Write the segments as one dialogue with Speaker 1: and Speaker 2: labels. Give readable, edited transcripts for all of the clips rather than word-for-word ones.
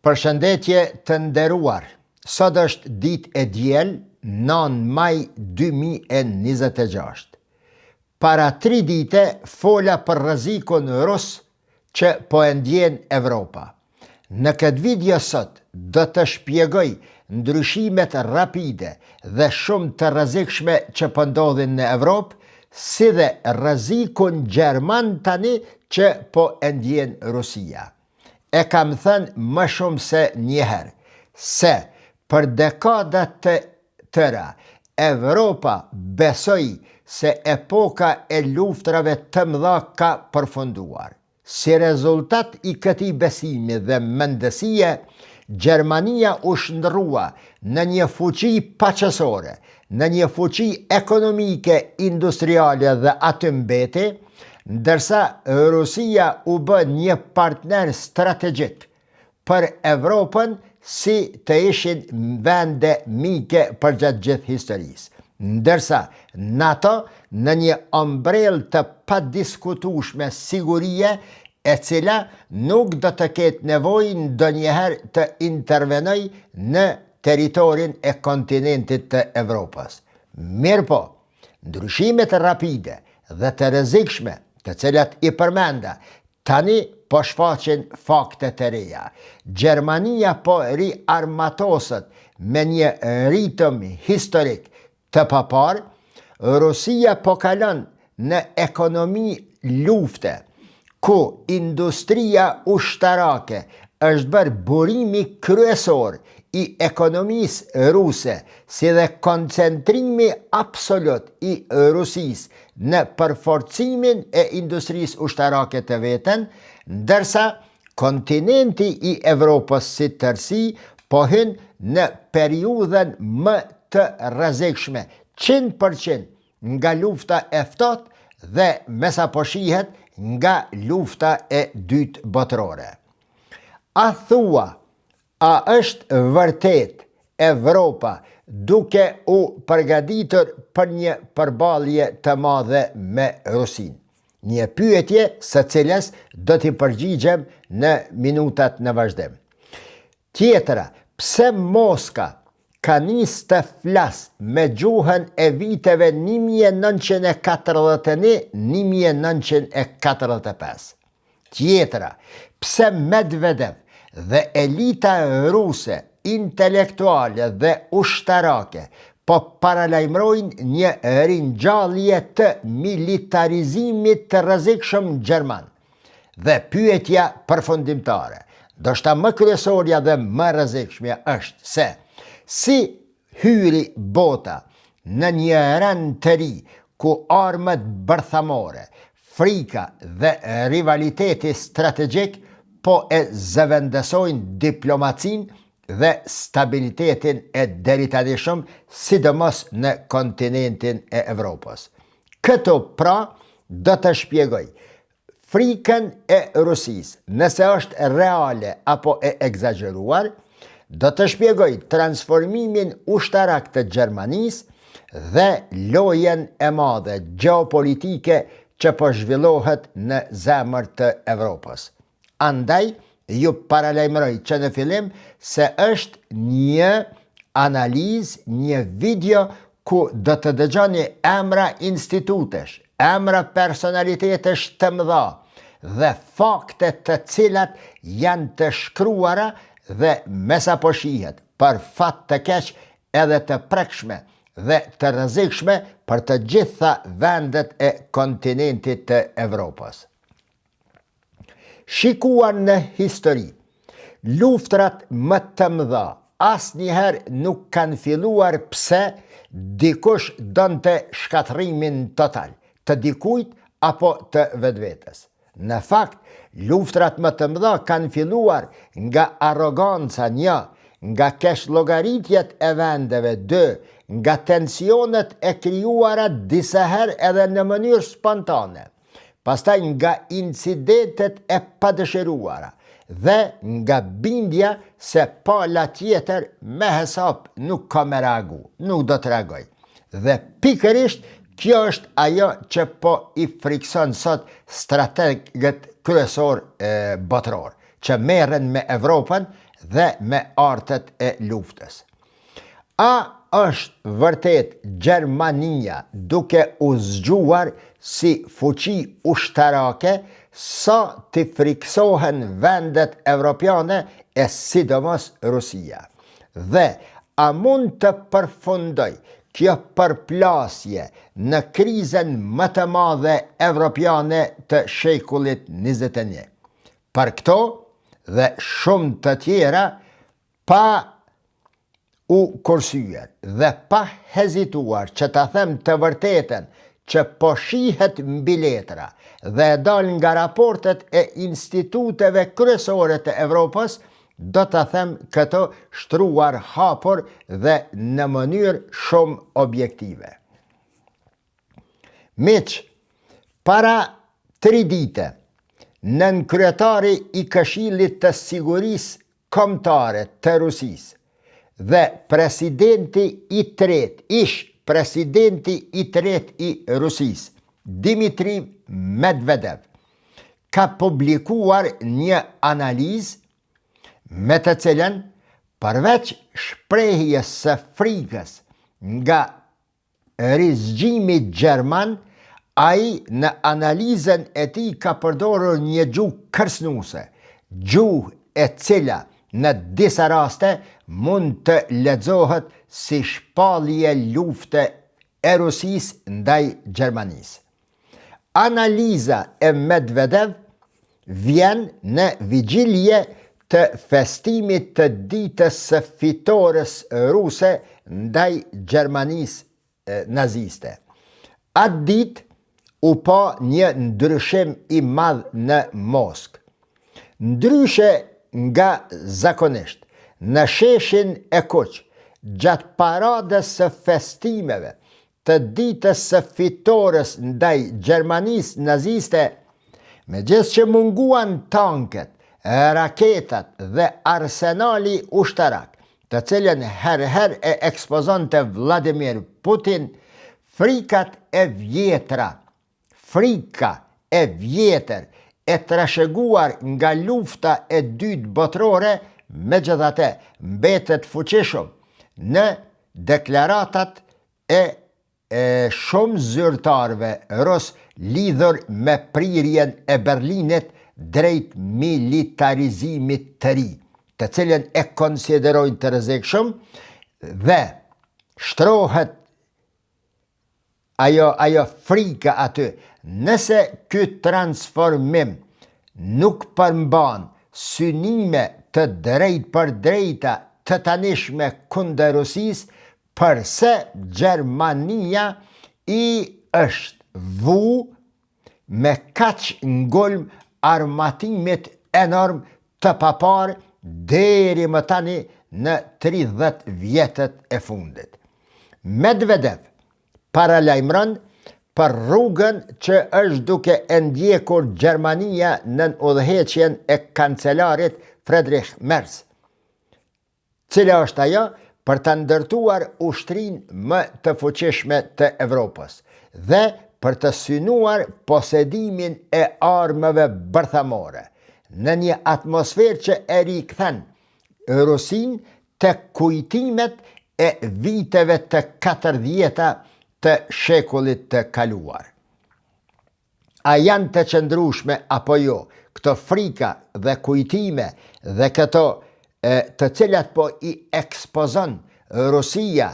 Speaker 1: Përshëndetje të nderuar, sot është ditë e diel, 9 maj 2026. Para 3 dite fola për rrezikun rus që po e ndjen Evropa. Në këtë video sot do të shpjegoj ndryshimet rapide dhe shumë të rrezikshme që po ndodhin në Evropë, si dhe rrezikun gjerman tani që po e ndjen Rusia. E kam thënë më shumë se njëherë, se për dekadat të tëra, Evropa besoi se epoka e luftrave të mëdha ka përfunduar. Si rezultat i këtij besimi dhe mendësie, Gjermania u shndrua në një fuqi paqësore, në një fuqi ekonomike, industriale dhe aty mbeti, ndërsa Rusia u bë një partner strategjik për Evropën, si të ishin vende mike përgjatë gjithë historisë. Ndërsa NATO në një ombrellë të padiskutueshme sigurie, e cila nuk do të ketë nevojë ndonjëherë të intervenojë në territorin e kontinentit të Evropës. Mirëpo, ndryshimet rapide dhe të rrezikshme, të cilat i përmenda, tani po shfaqin fakte të reja. Gjermania po riarmatoset me një ritëm historik të papar, Rusia po kalon në ekonomi lufte, ku industria ushtarake është bërë burimi kryesor i ekonomisë ruse, si dhe koncentrimi absolut i Rusisë në përforcimin e industrisë ushtarake të veten, ndërsa kontinenti i Evropës si tërësi po hyn në periudhën më të rrezikshme, 100% nga lufta e ftohtë dhe mesa po shihet nga lufta e dytë botërore. A thua, a është vërtet Evropa duke u përgatitur për një përballje të madhe me Rusinë? Një pyetje së cilës do t'i përgjigjem në minutat në vazhdim. Tjetra, pse Moska ka nisë të flasë me gjuhën e viteve 1941-1945? Tjetra, pse Medvedev dhe elita ruse, intelektuale dhe ushtarake po paralajmërojnë një ringjallje të militarizimit të rrezikshëm gjerman? Dhe pyetja përfundimtare, ndoshta më kryesorja dhe më rrezikshme, është se si hyri bota në një rend të ri ku armët bërthamore, frika dhe rivaliteti strategjik po e zëvendësojnë diplomacinë dhe stabilitetin e deritanishëm, sidomos në kontinentin e Evropës. Këto pra do të shpjegoj frikën e Rusisë, nëse është reale apo e egzageruar, do të shpjegoj transformimin ushtarak të Gjermanisë dhe lojën e madhe gjeopolitike që po zhvillohet në zemër të Evropës. Andaj, ju paralajmëroj që në fillim se është një analizë, një video ku do të dëgjoni emra institutesh, emra personalitetesh të mëdha dhe fakte të cilat janë të shkruara dhe mesa po shihet për fat të keq edhe të prekshme dhe të rrezikshme për të gjitha vendet e kontinentit të Evropës. Shikuar në histori, luftrat më të mëdha asnjëherë nuk kanë filluar pse dikush donte shkatrimin total, të dikujt apo të vetvetes. Në fakt, luftrat më të mëdha kanë filluar nga arroganca 1, nga keqlloggaritjet e vendeve 2, nga tensionet e krijuara disa herë edhe në mënyrë spontane, pastaj nga incidentet e padëshiruara dhe nga bindja se pala tjetër me hesap nuk ka me reagu, nuk do të reagoj. Dhe pikërisht kjo është ajo që po i frikson sot strategët kryesor botëror, që merren me Evropën dhe me artet e luftës. A është vërtet Gjermania duke u zgjuar si fuqi ushtarake sa të friksohen vendet evropiane e sidomos Rusia? Dhe a mund të përfundoj kjo përplasje në krizën më të madhe evropiane të shekullit 21? Për këto dhe shumë të tjera, pa u kursyer dhe pa hezituar që ta them të vërtetën që po shihet mbi letra dhe dal nga raportet e instituteve kryesore të Evropës, do të them këto shtruar hapur dhe në mënyrë shumë objektive. Miq, para 3 dite, nën kryetari i Këshillit të Sigurisë Kombëtare të Rusisë dhe presidenti i tret i Rusisë, Dmitri Medvedev, ka publikuar një analizë me të cilën, përveç shprehjes së frikës nga rizgjimi gjerman, ai në analizën e tij ka përdorur një gjuhë kërcënuese, gjuhë e cila në disa raste mund të lexohet si shpallje lufte e Rusisë ndaj Gjermanisë. Analiza e Medvedev vjen në vigjilje të festimit të ditës së fitores ruse ndaj Gjermanisë naziste. Atë ditë u pa një ndryshim i madh në Moskë. Ndryshe nga zakonisht, në sheshin e Kuq, gjatë paradës së festimeve të ditës së fitores ndaj Gjermanisë naziste, megjithëse që munguan tanket, raketat dhe arsenali ushtarak, të cilën herëherë e ekspozonte Vladimir Putin, frika e vjetër e trashëguar nga lufta e dytë botërore, megjithatë mbetet fuqishëm në deklaratat e shumë zyrtarëve rus lidhur me prirjen e Berlinit drejt militarizimit të ri, të cilën e konsiderojnë të rrezikshëm dhe shtrohet ajo frika aty. Nëse ky transformim nuk përmban synime të drejt për drejta të tanishme kundër Rusisë, përse Gjermania i është vu me kaq ngulm armatimit enorm të papar deri më tani në 30 vjetët e fundit. Medvedev paralajmëron për rrugën që është duke e ndjekur Gjermania në udhëheqjen e kancelarit Friedrich Merz, cila është ajo për të ndërtuar ushtrinë më të fuqishme të Evropës dhe për të synuar posedimin e armëve bërthamore, në një atmosferë që e rikthen Rusinë të kujtimet e viteve të 40-ta të shekullit të kaluar. A janë të qëndrueshme apo jo këto frika dhe kujtime dhe këto të cilat po i ekspozon Rusia,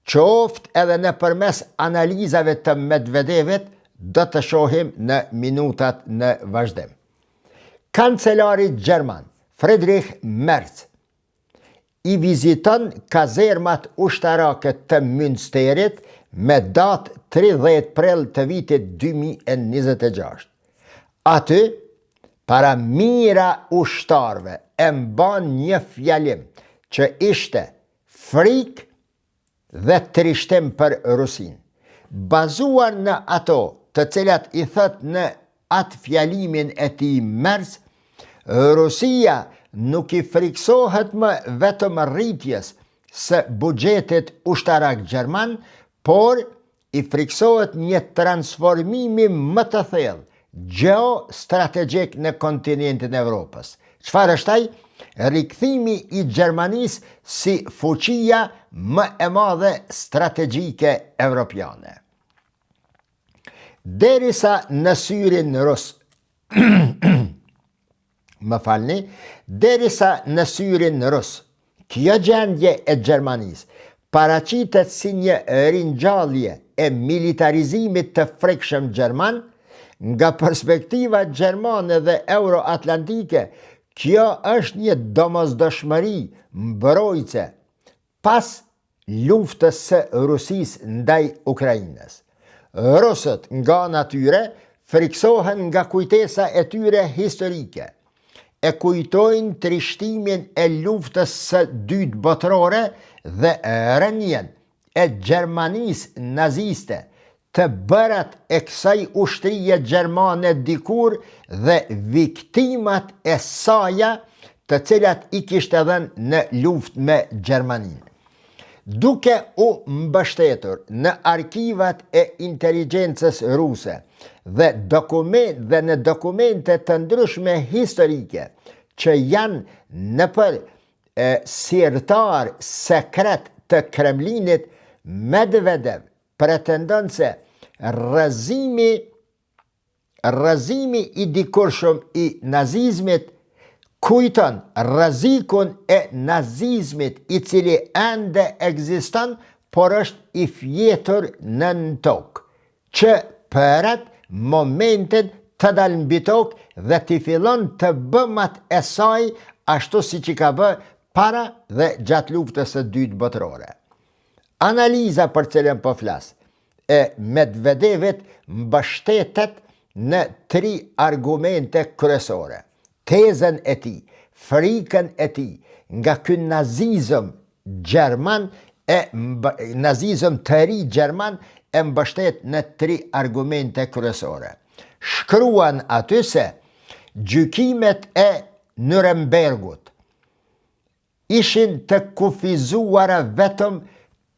Speaker 1: qoftë edhe nëpërmes analizave të Medvedevit, do të shohim në minutat në vazhdim. Kancelari gjerman Friedrich Merz i viziton kazermat ushtarake të Münsterit me datë 30 prill të vitit 2026. Aty, para mira ushtarve e mban një fjalim që ishte frikë dhe trishtim për Rusinë. Bazuar në ato të cilat i thot në atë fjalimin e tij Merz, Rusia nuk i friksohet më vetëm rritjes së buxhetit ushtarak gjerman, por i friksohet një transformimi më të thellë geostrategjik në kontinentin e Evropës, Çfarë është ai? Rikthimi I Gjermanisë si fuqia më e madhe strategjike evropiane. Derisa në syrin rus, derisa në syrin rus, kjo gjendje e Gjermanisë paraqitet si një ringjallje e militarizimit të frikshëm gjerman, nga perspektiva gjermane dhe euroatlantike, kjo është një domosdoshmëri mbrojtëse pas luftës së Rusisë ndaj Ukrainës. Rusët nga natyre friksohen nga kujtesa e tyre historike, e kujtojnë trishtimin e luftës së dytë botërore dhe rënien e Gjermanisë naziste, të bërat e kësaj ushtrie gjermane dikur dhe viktimat e saja të cilat I kishte dhënë në luftë me Gjermaninë. Duke u mbështetur në arkivat e inteligjencës ruse dhe në dokumente të ndryshme historike që janë nëpër sirtar sekret të Kremlinit, Medvedev pretendon se rrëzimi I dikurshëm I nazizmit kujton rrezikun e nazizmit I cili ende ekziston, por është I fjetur nën tokë, që përret momentin të dalë mbi tokë dhe të fillon të bëmat e saj ashtu si që ka bë para dhe gjatë luftës së dytë botërore. Analiza për cilën po flas e Medvedevit mbështetet në 3 argumente kryesore. Tezën e tij, frikën e tij nga ky nazizëm gjerman nazizëm të ri gjerman e mbështet në 3 argumente kryesore. Shkruan aty se gjykimet e Nurembergut ishin të kufizuara vetëm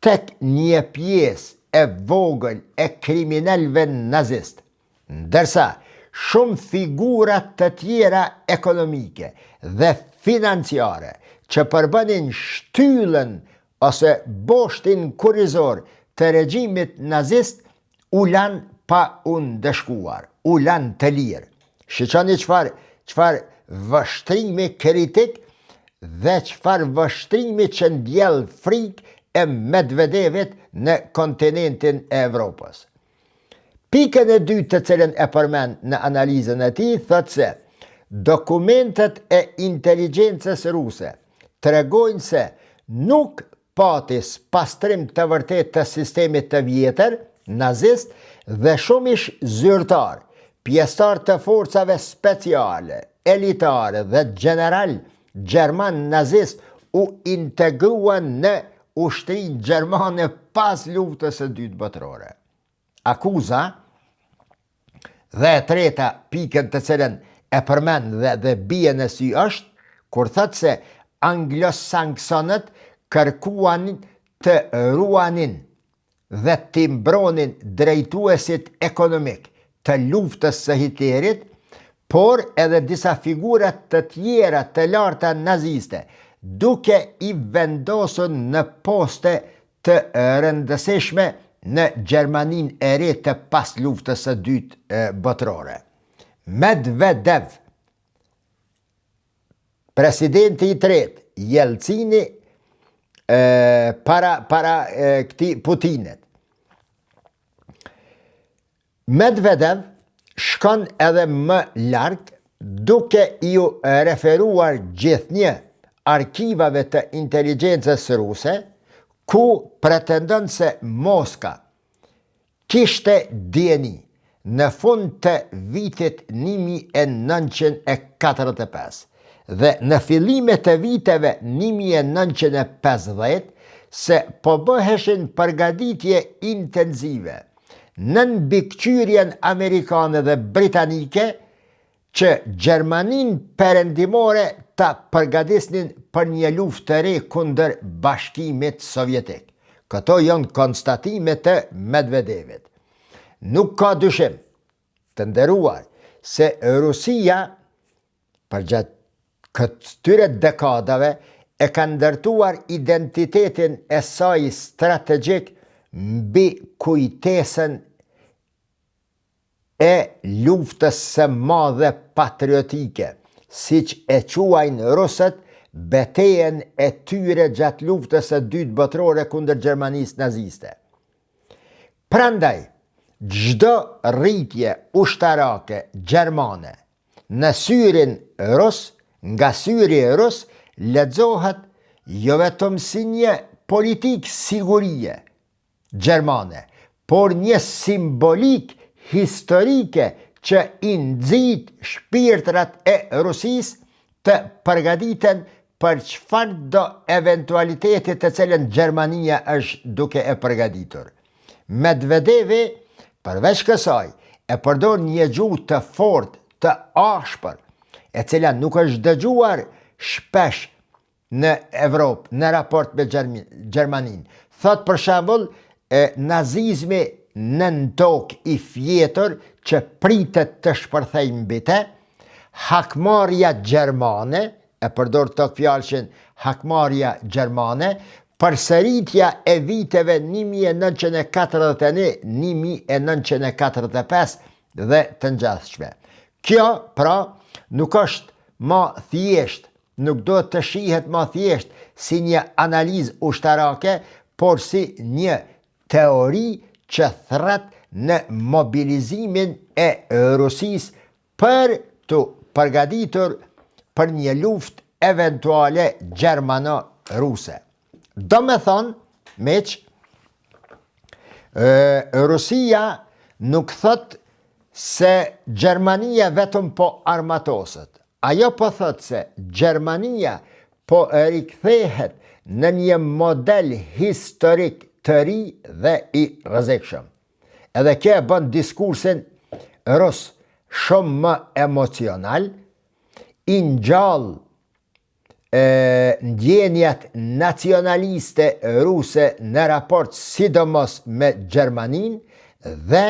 Speaker 1: tek një pjesë e vogël e kriminalëve nazist, ndërsa shumë figurat të tjera ekonomike dhe financiare që përbënin shtyllën ose boshtin kurrizor të regjimit nazist u lan pa u ndëshkuar, u lan të lirë. Shiqoni çfarë vështrimi kritik dhe çfarë vështrimi që ndjell frikë e Medvedevit në kontinentin e Evropës. Pikën e dytë të cilën e përmend në analizën e tij thotë se dokumentet e inteligjencës ruse tregojnë se nuk pati pastrim të vërtet të sistemit të vjetër nazist dhe shumë ish zyrtar, pjesëtar të forcave speciale, elitare dhe general gjerman nazist u integruan në ushtrinë gjermane pas luftës së dytë botërore. Akuza dhe e treta pikën të cilën e përmend dhe bie në sy është kur thotë se anglosaksonët kërkuanin të ruanin dhe të mbronin drejtuesit ekonomik të luftës së Hitlerit, por edhe disa figurat të tjera të larta naziste, duke I vendosur në poste të rëndësishme në Gjermaninë e re të pas luftës së dytë botërore. Medvedev, presidenti I tretë, Jelcini, para këtij Putinit. Medvedev shkon edhe më larg duke ju referuar gjithnjë arkivave të inteligjencës ruse, ku pretendon se Moska kishte dieni në fund të vitit 1945 dhe në fillimet të viteve 1950 se po bëheshin përgatitje intenzive nën mbikëqyrjen amerikane dhe britanike që Gjermaninë perëndimore ta përgatisnin për një luftë të re kundër Bashkimit Sovjetik. Këto janë konstatime të Medvedevit. Nuk ka dyshim të nderuar se Rusia përgjatë këtyre dekadave e ka ndërtuar identitetin e saj strategjik mbi kujtesën e luftës së madhe patriotike, siç e quajnë rusët betejën e tyre gjatë luftës së dytë botërore kundër Gjermanisë naziste. Prandaj, çdo rritje ushtarake gjermane në syrin rus, nga syri rus, lexohet jo vetëm si një politikë sigurie gjermane, por një simbolik historike që i nxit shpirtrat e Rusisë të përgatiten për çfarëdo eventualiteti të cilën Gjermania është duke e përgatitur. Medvedevi, përveç kësaj, e përdor një gjuhë të fortë, të ashpër, e cila nuk është dëgjuar shpesh në Evropë në raport me Gjermaninë. Thot për shembull, nazizmi nën tokë i fjetur që pritet të shpërthejë mbi të, hakmarrja gjermane, e përdor të fjalëshin hakmarrja gjermane, përsëritja e viteve 1941, 1945 dhe të ngjashme. Kjo, pra, nuk është më thjesht, nuk do të shihet më thjesht si një analizë ushtarake, por si një teori që thret në mobilizimin e Rusisë për të përgatitur për një luftë eventuale gjermano-ruse. Do me thonë, meq, Rusia nuk thot se Gjermania vetëm po armatoset. Ajo po thot se Gjermania po rikthehet në një model historik të ri dhe i rrezikshëm. Edhe kjo e bën diskursin rus shumë më emocional, i ngjall ndjenjat nacionaliste ruse në raport sidomos me Gjermaninë dhe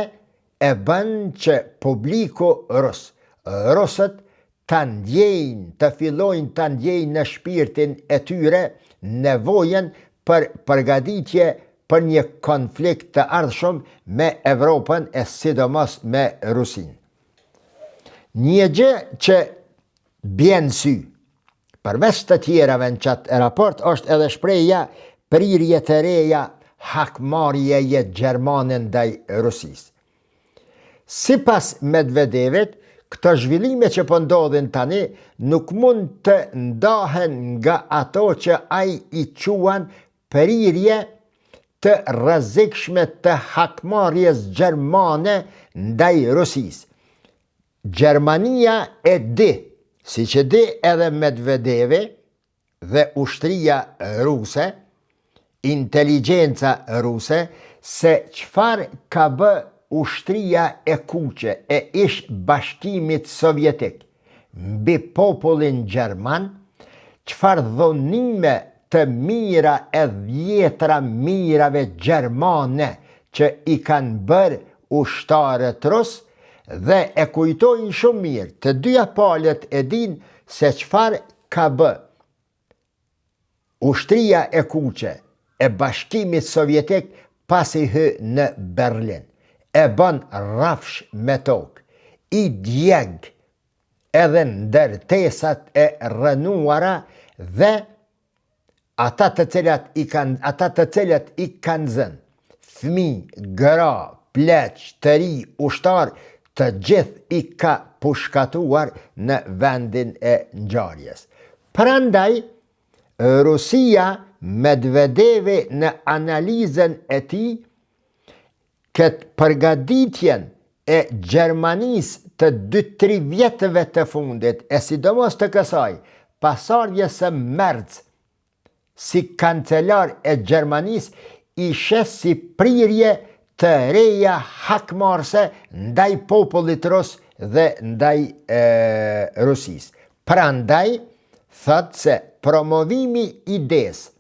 Speaker 1: e bën që publiku rus, rusët të fillojnë të ndjejnë në shpirtin e tyre nevojën për përgatitje për një konflikt të ardhshëm me Evropën e sidomos me Rusinë. Një gjë që bjen sy, përveç të tjerave në qatë raport, është edhe shprehja prirje të reja hakmarrjeje gjermane ndaj Rusisë. Sipas Medvedevit, këto zhvillime që po ndodhin tani nuk mund të ndahen nga ato që ai i quan prirje të rrezikshme të hakmarrjes gjermane ndaj Rusisë. Gjermania e di, si që di edhe Medvedevi dhe ushtria ruse, inteligjenca ruse, se çfarë ka bë ushtria e kuqe e ish bashkimit sovjetik mbi popullin gjerman, çfarë dhunime të mira e dhjetra mirave gjermane që i kanë bërë ushtarët rus, dhe e kujtojnë shumë mirë, të dyja palët e din se çfarë ka bë ushtria e kuqe e bashkimit sovjetik pasi hë në Berlin. E bën rrafsh me tokë, i djeg edhe ndërtesat e rënuara dhe ata të cilat i kanë zënë, fëmijë, gra, pleq, të ri, ushtar, të gjithë i ka pushkatuar në vendin e ngjarjes. Prandaj, Rusia, Medvedevi në analizën e tij, këtë përgatitjen e Gjermanisë të 2-3 vjetëve të fundit, e sidomos të kësaj, pasardhjes së Merz si kancelar e Gjermanisë, i shes si prirje të reja hakmarrëse ndaj popullit rus dhe ndaj Rusisë. Prandaj, thot se promovimi idesë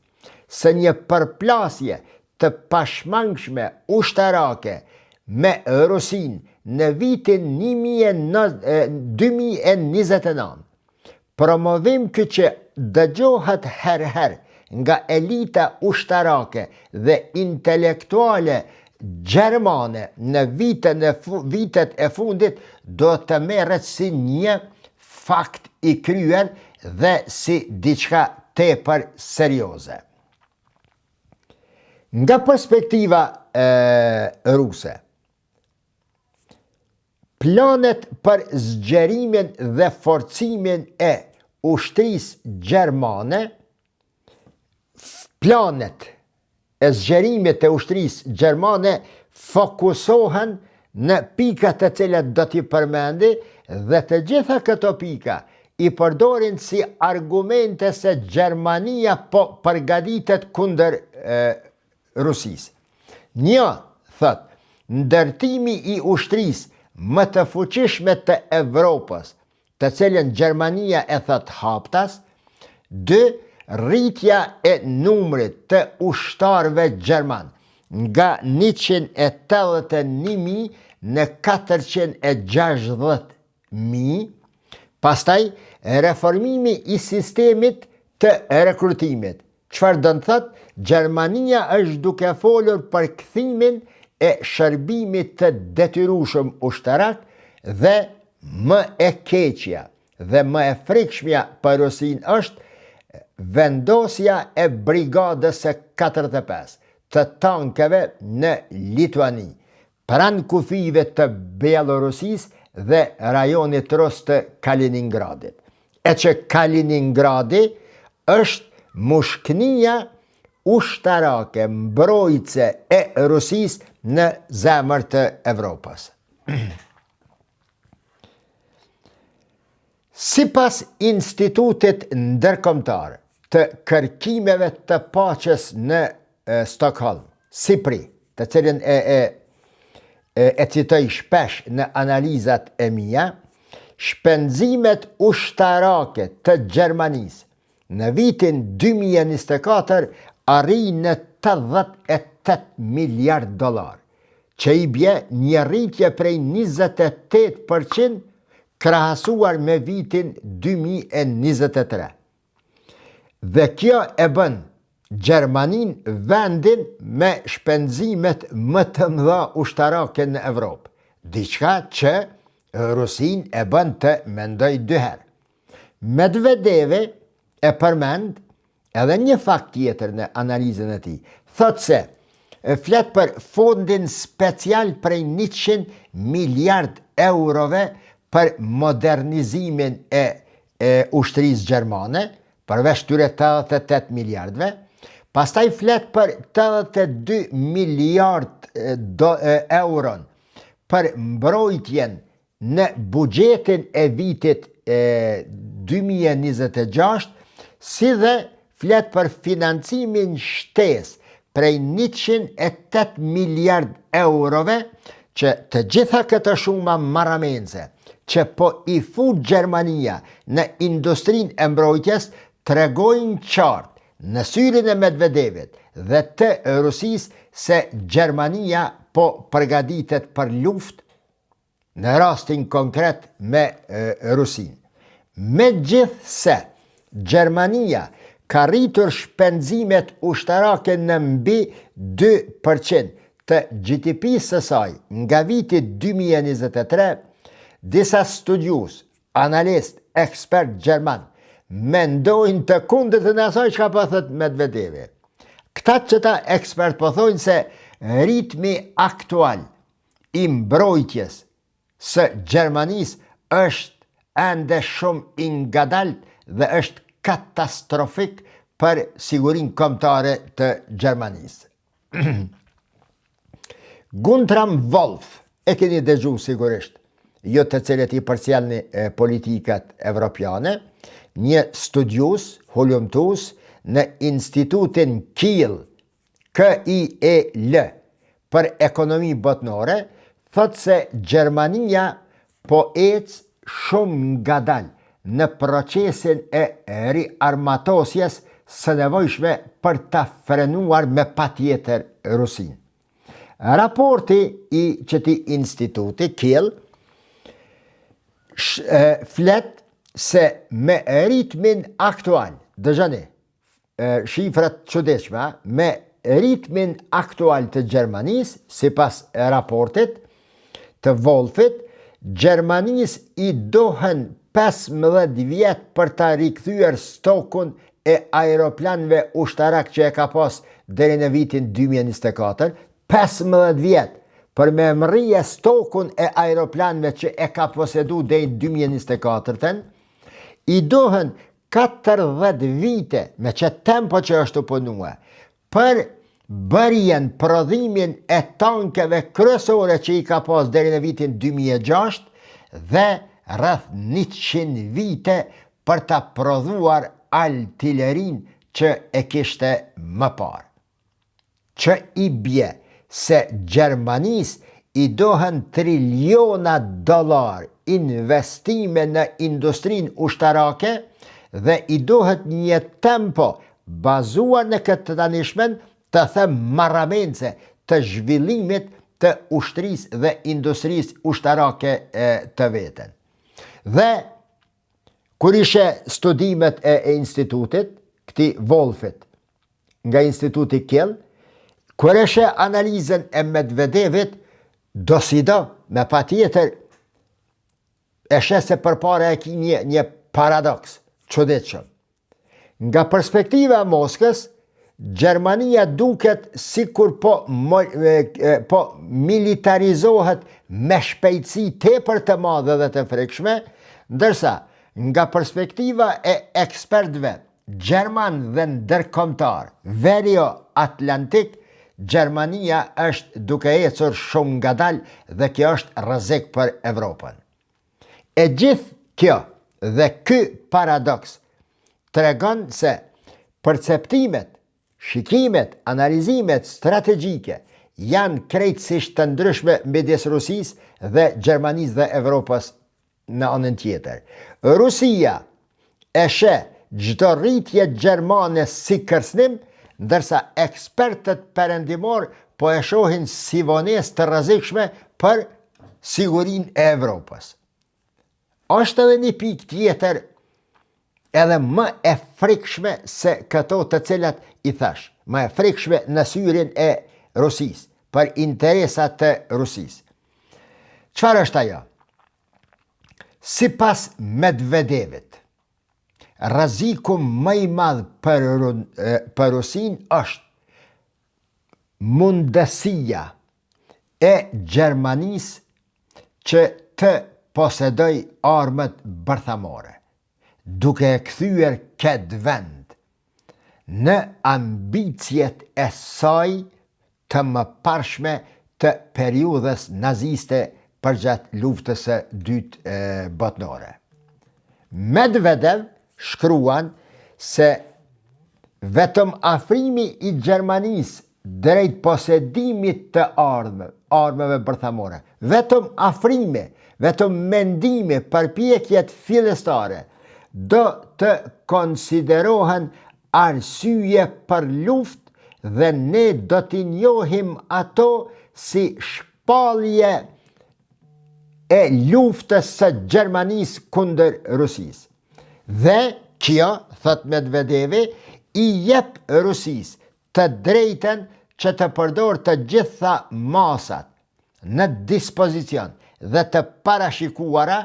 Speaker 1: se një përplasje të pashmangshme ushtarake me Rusinë në vitin 2029 promovim që dëgjohet herë nga elita ushtarake dhe intelektuale gjermane në vitet e fundit do të merret si një fakt i kryer dhe si diçka tepër serioze. Nga perspektiva ruse, planet për zgjerimin dhe forcimin e ushtrisë gjermane, planet e zgjerimit të ushtrisë gjermane fokusohen në pikat të cilat do t'i përmendi dhe të gjitha këto pika i përdorin si argumente se Gjermania po përgatitet kundër Rusisë. Një, thot, ndërtimi i ushtrisë më të fuqishme të Evropës, të cilën Gjermania e thot haptas. 2. Rritja e numrit të ushtarëve gjerman nga 181.000 në 460.000, pastaj reformimi i sistemit të rekrutimit. Çfarë do të thotë? Gjermania është duke folur për kthimin e shërbimit të detyrueshëm ushtarak dhe më e keqja dhe më e frikshmja për Rusinë është vendosja e brigadës së 45 të tankeve në Lituani, pranë kufive të Bielorusisë dhe rajonit rus të Kaliningradit. E që Kaliningradi është mushkënia ushtarake mbrojtëse e Rusisë në zemër të Evropës. Sipas Institutit Ndërkombëtar të kërkimeve të paqes në Stockholm, SIPRI, të cilën e citoj shpesh në analizat e mia, shpenzimet ushtarake të Gjermanisë në vitin 2024 arrin në $88 miliard, që i bie një rritje prej 28% krahasuar me vitin 2023. Dhe kjo e bën Gjermanin vendin me shpenzimet më të mëdha ushtarake në Evropë, diçka që Rusin e bën të mendoj dy herë. Medvedevi e përmend edhe një fakt tjetër në analizën e tij. Thotë se flet për fondin special prej 100 miliard eurove për modernizimin e ushtrisë gjermane, përveç tyre 88 miliardve, pastaj flet për 82 miliard euron për mbrojtjen në buxhetin e vitit 2026, si dhe flet për financimin shtesë prej 108 miliard eurove, që të gjitha këto shuma marramense që po i fut Gjermania në industrinë e mbrojtjes tregojnë qartë në syrin e Medvedevit dhe të Rusisë se Gjermania po përgatitet për luftë në rastin konkret me Rusinë. Megjithse Gjermania ka rritur shpenzimet ushtarake në mbi 2% të GDP-së së saj nga viti 2023, disa studius, analist, ekspert gjerman mendojnë të kundërtën e asaj çka po thot Medvedevi. Këta qëta ekspert po thonë se ritmi aktual i mbrojtjes së Gjermanisë është ende shumë i ngadalt dhe është katastrofik për sigurinë kombëtare të Gjermanisë. Guntram Wolf, e keni dëgjuar sigurisht, jo të cilët i përcjellni politikat evropiane, një studius, hulumtues në Institutin Kiel, KIEL, për ekonomi botnore, thot se Gjermania po ecë shumë ngadal në procesin e riarmatosjes së nevojshme për ta frenuar me patjetër Rusinë. Raporti i këtij instituti Kiel flet se me ritmin aktual, dëgjani, shifrat çuditshme, me ritmin aktual të Gjermanisë, sipas raportit të Wolfit, Gjermanisë I dohen 15 vjet për ta rikthyer stokun e aeroplanëve ushtarak që e ka pas deri në vitin 2024, 15 vjet për me mrije stokun e aeroplanëve që e ka posedu deri 2024, I dohen 40 vite me që tempo që është të punue, për bërjen, prodhimin e tankeve kryesore që I ka pas deri në vitin 2006 dhe rreth 100 vite për ta prodhuar artillerin që e kishte më parë. Që I bje se Gjermanisë I dohen triliona dollar investime në industrin ushtarake dhe I dohet një tempo bazuar në këtë të tanishmen të them marramence të zhvillimit të ushtrisë dhe industrisë ushtarake të veten. Dhe kur ishe studimet e institutit, këti Wolfit, nga instituti Kiel, kur ishe analizën e Medvedevit, do si do, me pa tjetër, eshe se përpara e ki një paradoks, çuditshëm. Nga perspektiva e Moskës, Gjermania duket sikur po militarizohet me shpejtësi tepër të madhe dhe të frikshme, ndërsa nga perspektiva e ekspertëve gjerman dhe ndërkombëtar, Atlantik, Gjermania është duke ecur shumë ngadalë dhe kjo është rrezik për Evropën. E gjithë kjo dhe ky paradoks tregon se perceptimet, shikimet, analizimet strategjike janë krejtësisht të ndryshme midis Rusisë dhe Gjermanisë dhe Evropës në anën tjetër. Rusia e sheh çdo rritje gjermane si kërcënim, ndërsa ekspertët perëndimor po e shohin si vonesë të rrezikshme për sigurinë e Evropës. Është edhe një pikë tjetër edhe më e frikshme se këto të cilat I thash, më e frikshme në syrin e Rusisë, për interesat të Rusisë. Çfarë është ajo? Sipas Medvedevit, rreziku më I madh për Rusinë është mundësia e Gjermanisë që të posedoj armët bërthamore, duke e kthyer këtë vend në ambicjet e saj të mëparshme të periudhës naziste përgjatë luftës së dytë botërore. Medvedev shkruan se vetëm afrimi I Gjermanisë drejt posedimit të armëve bërthamore, vetëm afrimi, vetëm mendimi, përpjekjet fillestare do të konsiderohen arsye për luftë dhe ne do t'i njohim ato si shpallje e luftës së Gjermanisë kundër Rusisë. Dhe kjo, thot Medvedevi, I jep Rusisë të drejten që të përdor të gjitha masat në dispozicion dhe të parashikuara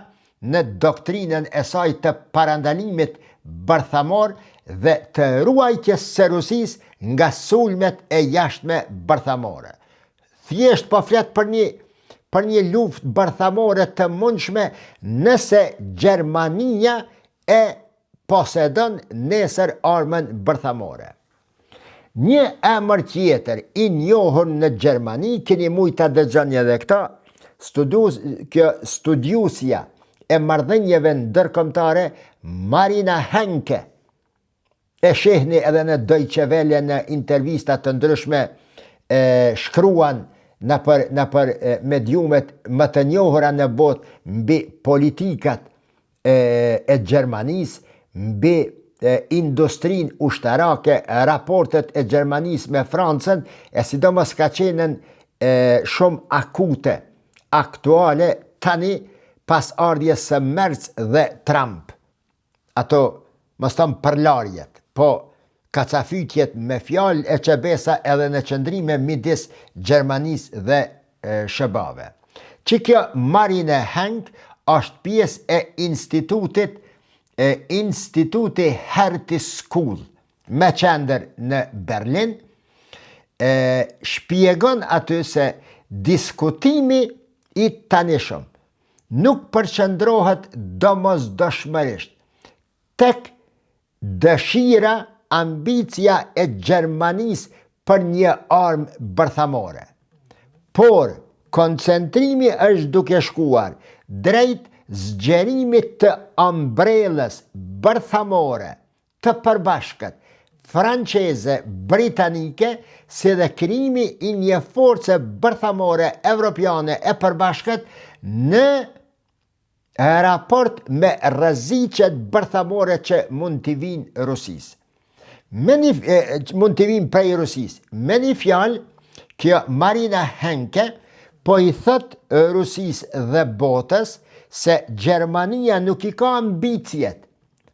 Speaker 1: në doktrinën e saj të parandalimit bërthamor dhe të ruajtjes së Rusisë nga sulmet e jashtme bërthamore. Thjesht po flet për një luftë bërthamore të mundshme nëse Gjermania e posedon nesër armën bërthamore. Një emër tjetër I njohur në Gjermani, keni mujt ta dëgjoni edhe këta, kjo studiusja e marrëdhënieve ndërkombëtare Marina Henke, e shihni edhe në Deutsche Welle në intervista të ndryshme shkruan në për mediumet më të njohura në botë mbi politikat e Gjermanisë, mbi industrin ushtarake, raportet e Gjermanisë me Francën, e sidomos ka qenën shumë akute, aktuale tani pas ardhjes së Merz dhe Trump ato, mos thëmë përlarjet, po kacafytjet me fjalë e që besa edhe në qëndrime midis Gjermanisë dhe shëbave. Që kjo Marine Henk është pjesë e instituti Hertie School, me qendër në Berlin, shpjegon aty se diskutimi i tanishëm nuk përqendrohet domosdoshmërisht tek dëshira, ambicia e Gjermanisë për një armë bërthamore, por koncentrimi është duke shkuar drejt zgjerimit të ambrelës bërthamore të përbashkët franqeze, britanike, si dhe krijimi i një force bërthamore evropiane e përbashkët në raport me rreziqet bërthamore që mund t'i vinë Rusisë. Mund t'i vinë prej Rusisë. Me një fjalë, kjo Marina Henke po i thot Rusisë dhe botës se Gjermania nuk i ka ambicjet.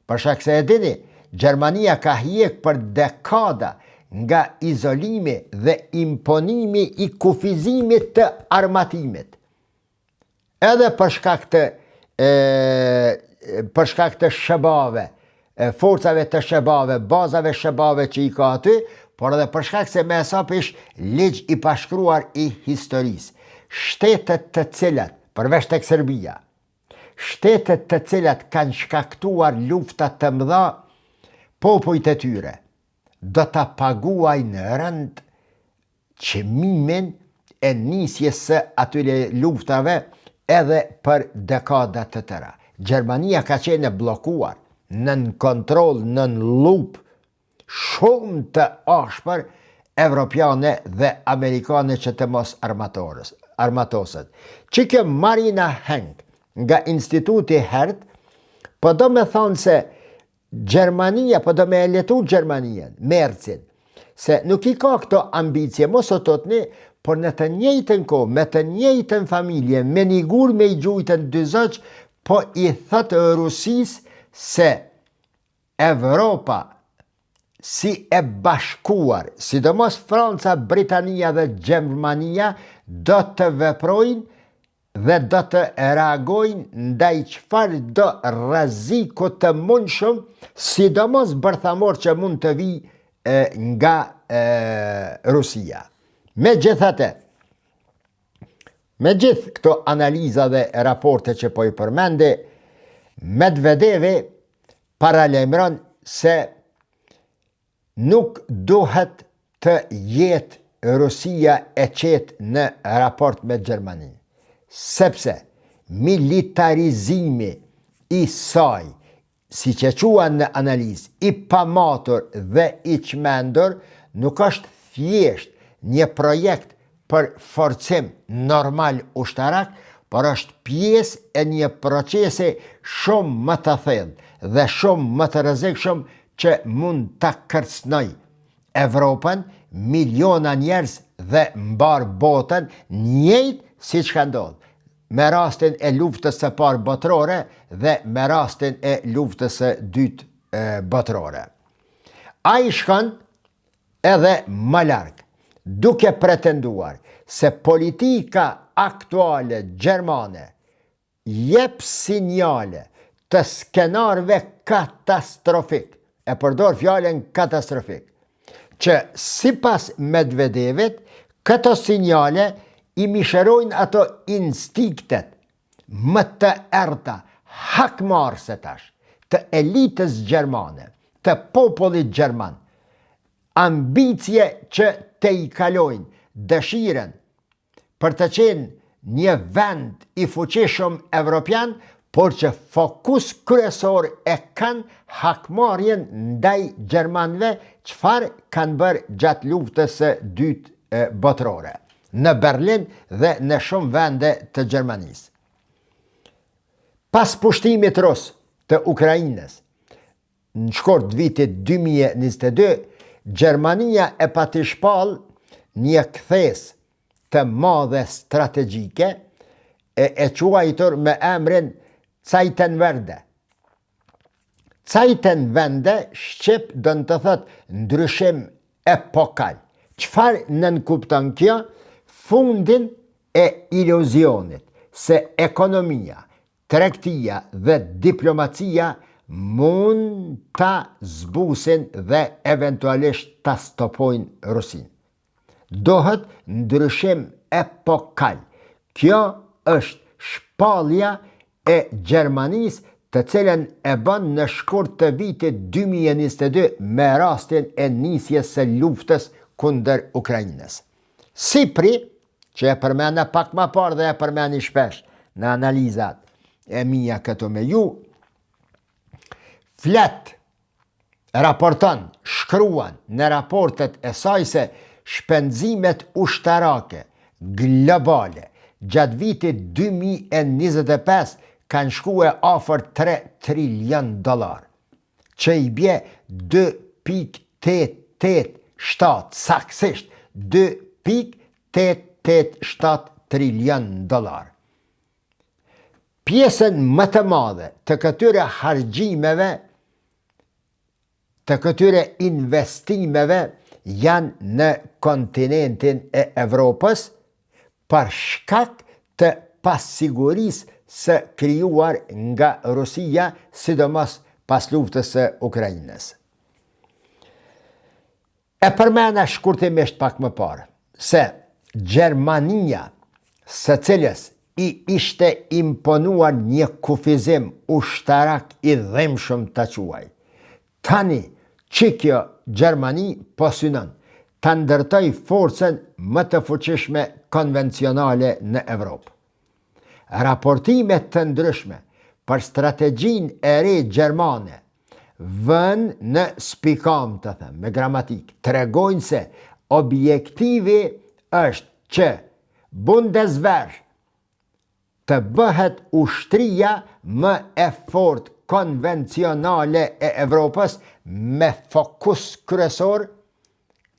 Speaker 1: Për shkak se e dini, Gjermania ka hjek për dekada nga izolimi dhe imponimi i kufizimit të armatimit. Edhe për shkak të shëbave, forcave të shëbave, bazave shëbave që i ka aty, por edhe për shkak se me hesap ish ligj i pashkruar i historisë. Shtetet të cilat, përveç tek Serbia, shtetet të cilat kanë shkaktuar lufta të mëdha, popujt e tyre do ta paguajnë rënd çmimin e nisjes së atyre luftave edhe për dekada të tëra. Gjermania ka qenë bllokuar, nën kontroll, nën lup shumë të ashpër evropiane dhe amerikane që të mos armatoset. Që kjo Marina Henk nga Instituti Hert, po do me thonë se Gjermania, po do me letu Gjermanien, Mercin, se nuk i ka këto ambicje, mos o totni, por në të njëjtën kohë, me të njëjtën familje, me një gur me i gjujtën dy zoq, po i thëtë Rusisë se Evropa si e bashkuar, sidomos Franca, Britania dhe Gjermania, do të veprojnë dhe do të reagojnë ndaj çfarë do rreziku të mundshëm, sidomos bërthamor që mund të vi nga Rusia. Megjithatë, me gjithë këto analiza dhe raporte që po i përmendi, Medvedevi paralajmëron se nuk duhet të jetë Rusia e qetë në raport me Gjermaninë, sepse militarizimi i saj, si që quan në analizë, i pamatur dhe i çmendur, nuk është thjesht një projekt për forcim normal ushtarak, por është pjesë e një procesi shumë më të thellë dhe shumë më të rrezikshëm që mund ta kërcënojë Evropën, miliona njerëz dhe mbar botën, njëjtë siç ka ndodhur me rastin e luftës së parë botërore dhe me rastin e luftës së dytë botërore. Ai shkon edhe më larg, duke pretenduar se politika aktuale gjermane jep sinjale të skenarëve katastrofik, e përdor fjalën katastrofik, që sipas Medvedevit, këto sinjale i misherojnë ato instiktet më të errta, hakmarrëse tash, të elitës gjermane, të popullit gjerman, ambicje që te i kalojnë dëshiren për të qenë një vend i fuqishëm evropian, por që fokus kryesor e kanë hakmarrjen ndaj gjermanëve, çfarë kanë bërë gjatë luftës së dytë botërore në Berlin dhe në shumë vende të Gjermanisë. Pas pushtimit rus të Ukrainës në shkurt vitit 2022, Gjermania e pati shpall një kthes të madhe strategjike e quajtur me emrin Zeitenwende. cajten vende, shqip dënë të thëtë ndryshim epokal. Qëfar nënkupton kjo? Fundin e iluzionit se ekonomia, tregtia dhe diplomacia mund ta zbusin dhe eventualisht ta stopojnë Rusin. Dohet ndryshim epokal. Kjo është shpallja e Gjermanisë, të cilën e bën në shkurt të vitit 2022 me rastin e nisjes së luftës kundër Ukrainës. Sipri, që e përmenda pak më parë dhe e përmeni shpesh në analizat e mia këtu me ju, flet, raporton, shkruan në raportet e saj se shpenzimet ushtarake globale gjatë vitit 2025 kanë shkue afër 3 trilion dollar, që i bje 2,887, saksisht 2,887 trilion dollar. Pjesën më të madhe të këtyre hargjimeve, të këtyre investimeve janë në kontinentin e Evropës për shkak të pasigurisë së krijuar nga Rusia, sidomos pas luftës së Ukrainës. E përmena shkurtimisht pak më parë se Gjermania, së cilës i ishte imponuar një kufizim ushtarak i dhimbshëm të quaj. Tani që kjo Gjermani po synon të ndërtoj forcën më të fuqishme konvencionale në Evropë. Raportimet të ndryshme për strategjinë e re gjermane vën në spikam, të them, me gramatik, tregojnë se objektivi është që Bundeswehr të bëhet ushtria më e fortë konvencionale e Evropës me fokus kryesor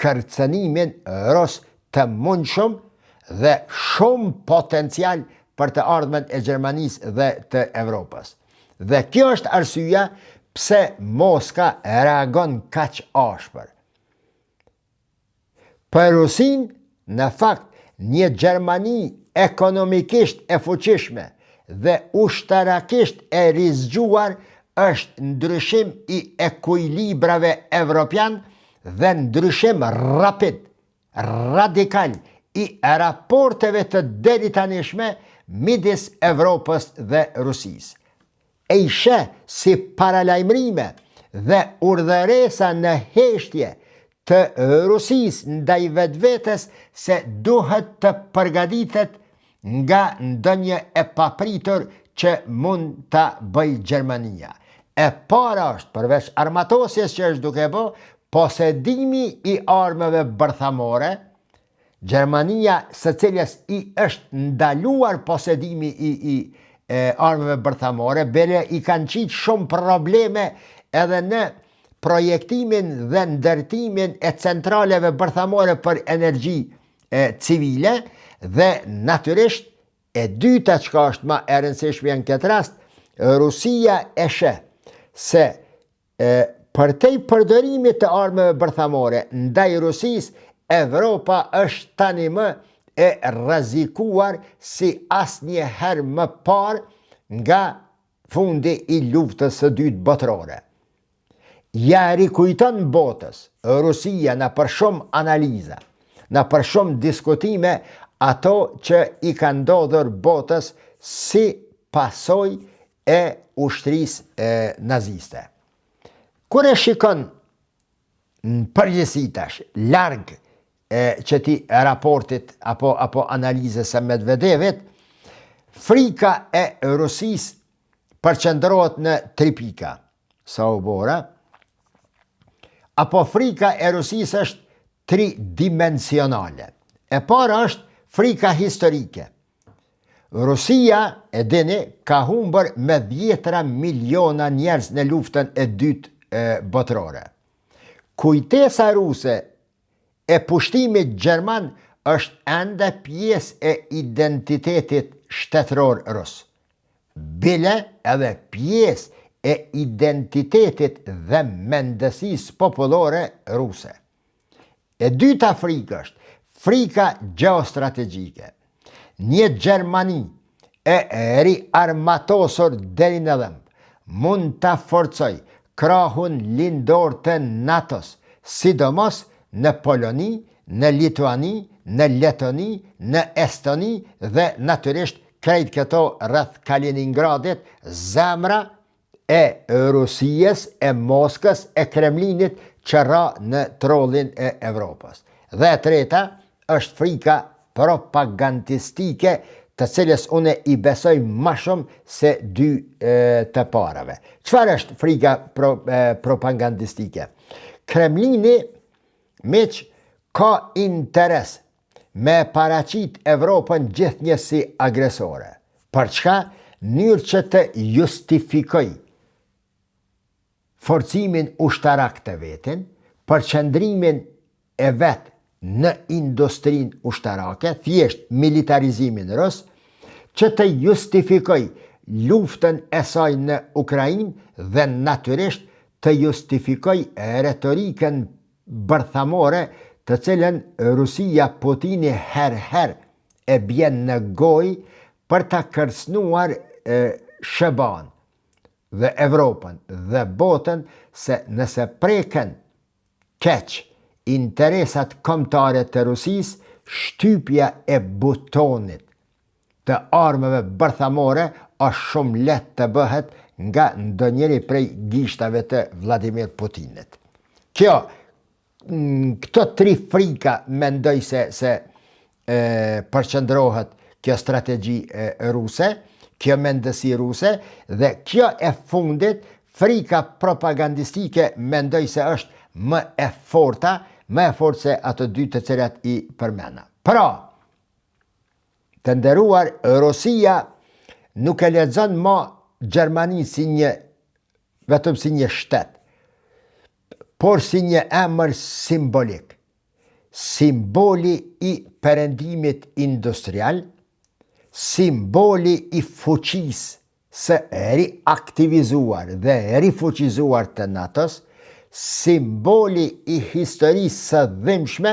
Speaker 1: kërcënimin rus të mundshëm dhe shumë potencial për të ardhmen e Gjermanisë dhe të Evropës. Dhe kjo është arsyeja pse Moska reagon kaq ashpër. Për Rusin, në fakt, një Gjermani ekonomikisht e fuqishme dhe ushtarakisht e rizgjuar është ndryshim i ekuilibrave evropian dhe ndryshim rapid, radikal i raporteve të deritanishme midis Evropës dhe Rusisë. E ishe si paralajmërime dhe urdhëresa në heshtje të Rusisë ndaj vetvetes se duhet të përgatitet nga ndonjë e papritur që mund të bëj Gjermania. E para është, përveç armatosjes që është duke bë, posedimi i armëve bërthamore, Gjermania së cilës i është ndaluar posedimi i armëve bërthamore, bele i kanë qitë shumë probleme edhe në projektimin dhe ndërtimin e centraleve bërthamore për energji civile dhe natyrisht e dyta çka është më e rëndësishme në këtë rast, Rusia e sheh se për te përdorimit të armëve bërthamore ndaj Rusisë, Evropa është tani më e rrezikuar si asnjëherë më parë nga fundi i luftës së dytë botërore. Ja rikujton botës Rusia në për shumë analiza, në për shumë diskutime ato që i ka ndodhur botës si pasoj e ushtrisë naziste. Kur e shikon në përgjithësi tash, larg që ti raportit apo analizës së Medvedevit, frika e Rusisë përqendrohet në 3 pika. Sa u bora? Apo frika e Rusisë është tridimensionale. E para është frika historike. Rusia, e dini, ka humbur me 10 miliona njerëz në luftën e dytë botërore. Kujtesa ruse e pushtimit gjerman është ende pjesë e identitetit shtetëror rus. Bile edhe pjesë e identitetit dhe mendësisë popullore ruse. E dyta frikë është frika geostrategjike. Një Gjermani e riarmatosur deri në dhëmb mund ta forcoj krahun lindor të NATO-s, sidomos në Poloni, në Lituani, në Letoni, në Estoni dhe natyrisht krejt këto rreth Kaliningradit, zemra e Rusijës, e Moskës, e Kremlinit që ra në trollin e Evropës. Dhe e treta është frika propagandistike, të cilës une i besoj ma shumë se dy të parave. Çfarë është frika propagandistike? Kremlini miq ka interes me paraqit Evropën gjithnjë si agresore. Për çka? Mënyrë që të justifikoj forcimin ushtarak të vetin, përqendrimin e vet në industrin ushtarake, thjesht militarizimin rus, që të justifikoj luftën e saj në Ukrainë dhe natyrisht të justifikoj retorikën bërthamore të cilën Rusia Putini her e bjen në gojë për ta kërcënuar SBA-n dhe Evropën dhe botën se nëse preken keq interesat kombëtare të Rusisë, shtypja e butonit të armëve bërthamore është shumë lehtë të bëhet nga ndonjëri prej gishtave të Vladimir Putinit. Këto tri frika mendoj se përqendrohet kjo strategji ruse, kjo mendësi ruse, dhe kjo e fundit, frika propagandistike, mendoj se është më e fortë se ato dy të cilat i përmena. Pra, të nderuar, Rusia nuk e lexon më Gjermani vetëm si një shtet, por si një emër simbolik. Simboli i perëndimit industrial, simboli i fuqisë së riaktivizuar dhe rifuqizuar të NATO-s, simboli i historisë së dhimbshme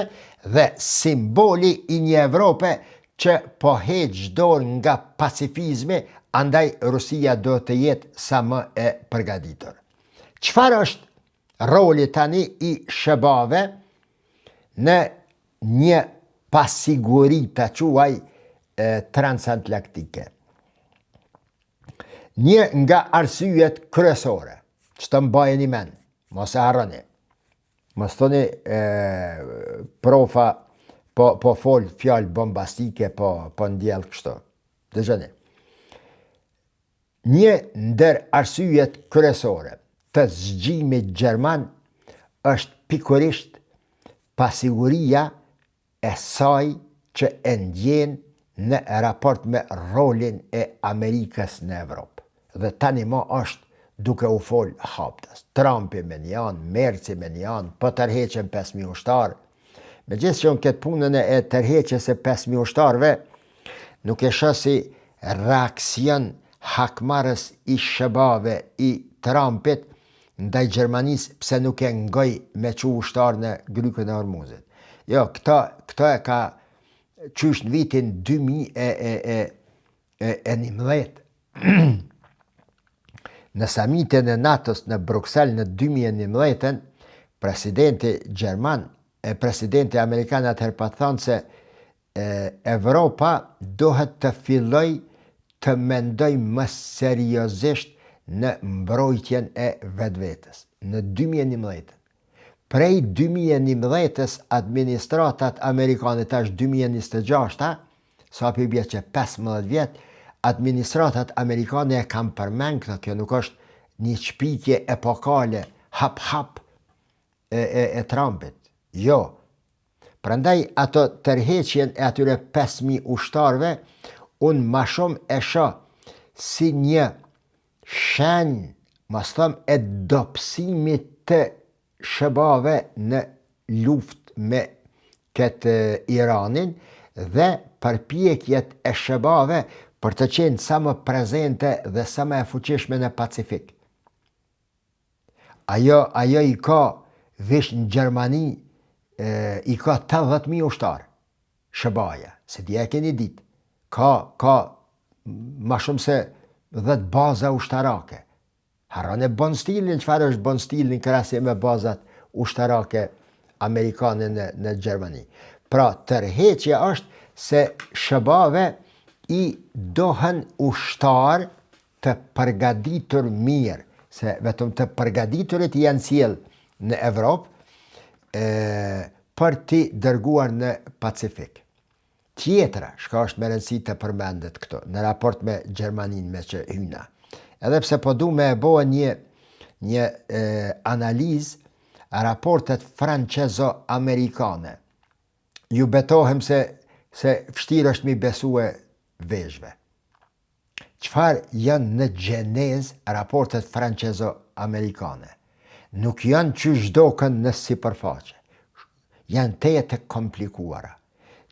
Speaker 1: dhe simboli i një Evrope që po heq dorë nga pacifizmi, andaj Rusia do të jetë sa më e përgatitur. Çfarë është roli tani i SBA-ve në një pasiguri të quaj transatlantike? Një nga arsyet kryesore, që të mbajeni men, mos e harroni, mos thoni profa po fol fjalë bombastike, po ndjell kështu. Dëgjoni. Një ndër arsyet kryesore të zgjimit gjerman është pikërisht pasiguria e saj që e ndjen në raport me rolin e Amerikës në Evropë. Dhe tani më është duke u fol haptas. Trumpi me një anë, Merci me një anë, po tërheqen 5.000 ushtarë. Megjithëse që në këtë punën e tërheqjes së 5.000 ushtarëve nuk e shoh si reaksion hakmarrës i SBA-ve i Trumpit ndaj Gjermanisë, pse nuk e ngoj me çu ushtarë në grykën e Hormuzit. Jo, këto e ka qysh në vitin 2011. Në samitin e NATO-s në Bruxelles në 2011, presidenti Amerikan atëherë pa thonë se Evropa dohet të filloj të mendoj më seriozisht në mbrojtjen e vetvetes. Në 2011. Prej 2011-s administratat amerikane, tash 2026, sa për bje që 15 vjetë, administratat amerikane e kam përmen këta, kjo nuk është një shpikje epokale, hap e Trumpit. Jo. Prandaj ato tërheqjen e atyre 5.000 ushtarëve, unë ma shumë e shoh si një shenjë, mos them, e dobësimit të SBA-ve në luftë me këtë Iranin dhe përpjekjet e SBA-ve për të qenë sa më prezente dhe sa më e fuqishme në Pacifik. Ajo i ka vesh në Gjermani, i ka 80.000 ushtarë, Shëbaja, se dje e keni ditë, ka ma shumë se 10 baza ushtarake. Harron e bon stilin, qëfar është bon stilin krasje me bazat ushtarake amerikane në Gjermani. Pra, tërheqja është se Shëbave i dohen ushtar të përgaditur mirë, se vetëm të përgaditurit janë sjell në Evropë për t'i dërguar në Pacifik. Tjetra, shka është me rëndësi të përmendet këto, në raport me Gjermanin me që hyna. Edhe pse po du me e bo një analizë, raportet franqezo-amerikane. Ju betohem se vështirë është mi besue veshve. Qëfar janë në gjenezë raportet franqezo-amerikane? Nuk janë që zhdokën në sipërfaqe. Janë të komplikuara,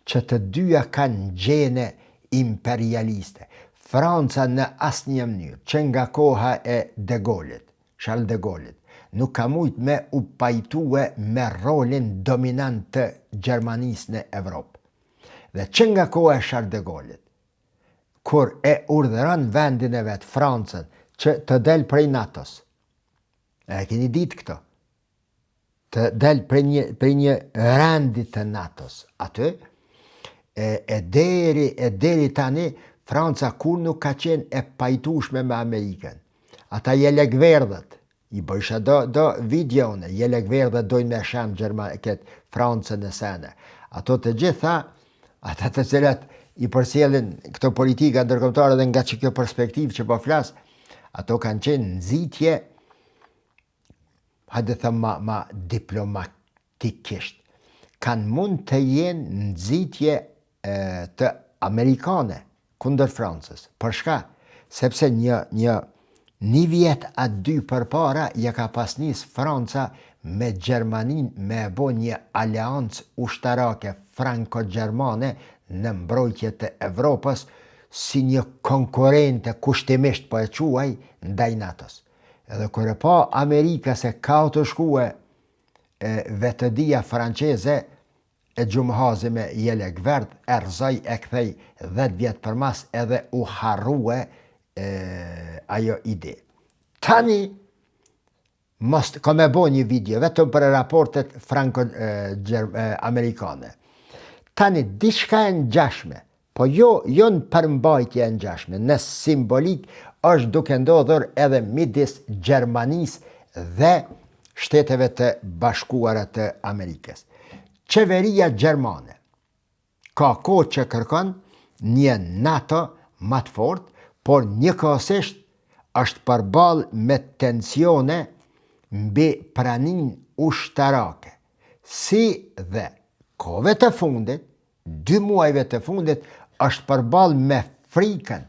Speaker 1: që të dyja kanë gjene imperialiste. Franca në asnjë mënyrë, që nga koha e De Gaullit, Charles de Gaullit, nuk ka mujt me u pajtue me rolin dominant të Gjermanisë në Evropë. Dhe që nga koha e Charles de Gaullit, kur e urdhëron vendin e vetë, Francën, që të del prej NATO-s. E keni ditë këto. Të del prej një rendi të NATO-s. Aty, e deri tani, Franca kur nuk ka qenë e pajtushme me Amerikën. Ata jelekverdhët, i bësha do videone, jelekverdhët dojnë me shemë këtë Francën në sene. Ato të gjitha, ata të cilat i përsjelin këto politika ndërkombëtare dhe nga që kjo perspektivë që po flas, ato kanë qenë nxitje, hajde thëmë ma diplomatikisht, kanë mund të jenë nxitje të amerikane kundër Francës. Për shka? Sepse një vjet a dy përpara ja ka pasnis Franca me Gjermanin me bo një aleancë ushtarake franko-gjermane në mbrojtje të Evropës si një konkurente kushtimisht po e quaj ndaj NATO-s. Edhe kur e pa Amerika se ka të shkue vetëdia franceze e gjumhazi me jelekverd, erzoj e kthej 10 vjet për mas edhe u harrue ajo ide. Tani ka me bo një video vetëm për raportet franco-amerikane. Tani diçka e ngjashme, po jo në përmbajtje e ngjashme, në simbolik është duke ndodhur edhe midis Gjermanisë dhe Shteteve të Bashkuara të Amerikës. Qeveria gjermane ka kohë që kërkon një NATO më të fortë, por njëkohësisht është përballë me tensione mbi praninë ushtarake. Si dhe kohëve të fundit, 2 muajve të fundit, është përballë me frikën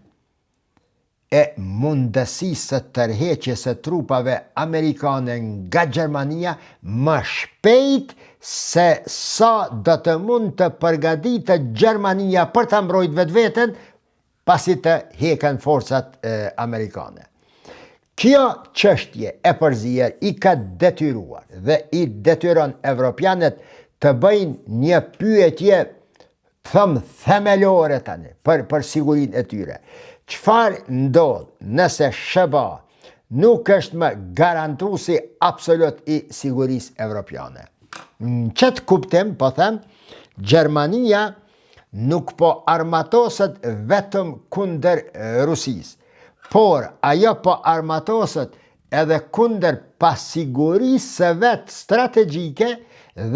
Speaker 1: e mundësisë së tërheqjes së trupave amerikane nga Gjermania më shpejt se sa do të mund të përgatitet Gjermania për ta mbrojtur vetveten pasi të heken forcat amerikane. Kjo çështje e përzier i ka detyruar dhe i detyron evropianët të bëjnë një pyetje themelore tani për sigurinë e tyre. Çfarë ndodh nëse SBA nuk është më garantuesi absolut i sigurisë evropiane? Në çet kuptim, po them, Gjermania nuk po armatoset vetëm kundër Rusisë, por ajo po armatoset edhe kundër pasigurisë së vetë strategjike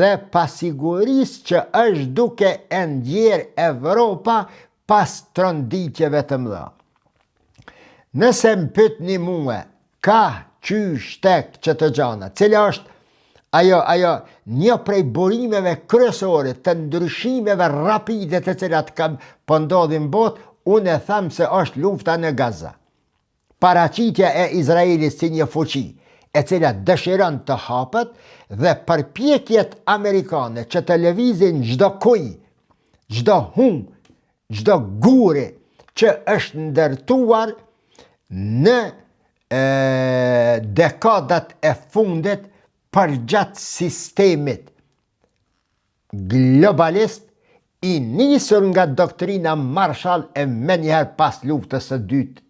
Speaker 1: dhe pasigurisë që është duke e ndjerë Evropa pas tronditjeve të mëdha. Nëse më pyetni mua, ka qysh tek që të gjana, cila është ajo një prej burimeve kryesore të ndryshimeve rapide të cilat po ndodhin botë, unë e them se është lufta në Gaza. Paraqitja e Izraelit si një fuqi, e cila dëshiron të hapet, dhe përpjekjet amerikane që të lëvizin çdo kuj, çdo hum, çdo guri që është ndërtuar në dekadat e fundit përgjatë sistemit globalist i nisur nga doktrina Marshall e menjëherë pas luftës së dytë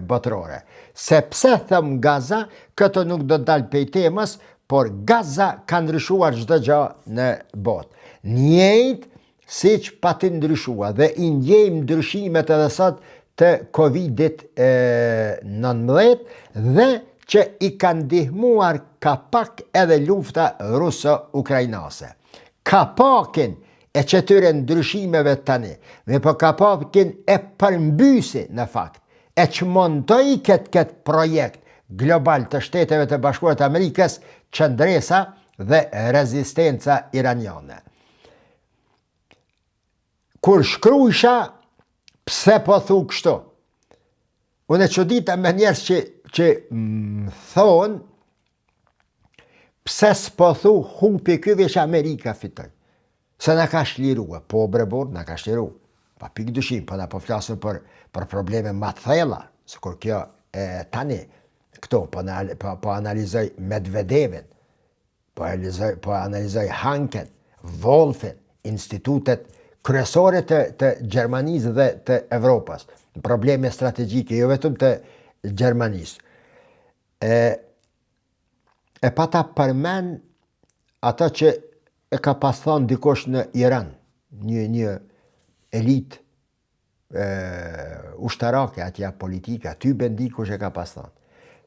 Speaker 1: botërore. Sepse thëm Gaza, këtë nuk do dalë pej temës, por Gaza ka ndryshuar çdo gjë në botë. Njëjtë siç pati ndryshua dhe i ndjejmë ndryshimet edhe sot të Covid-19 dhe që i ka ndihmuar ka pak edhe lufta ruso-ukrainase. Ka pakin e qëtyre ndryshimeve tani, me po ka pakin e përmbysi në fakt, e që montoj këtë projekt global të Shteteve të Bashkuara të Amerikës, qëndresa dhe rezistenca iraniane. Kur shkrujsha, pse po thu kështu? Unë e çudita me njerëz që thonë, pse s'po thu hupi ky veç Amerika fitoj? Se na ka shlirua, po brebor, na ka shliru. Pa pikë dyshim, po na po flasën për probleme ma të thella, se kur kjo tani, këto, po analizoj Medvedevin, po analizoj Hanken, Wolfin, institutet kryesore të Gjermanisë dhe të Evropës, probleme strategjike, jo vetëm të Gjermanisë. E pata përmen ata që e ka pas thonë dikosh në Iran, një elit ushtarake atja politika, aty bendi kush e ka pas thonë,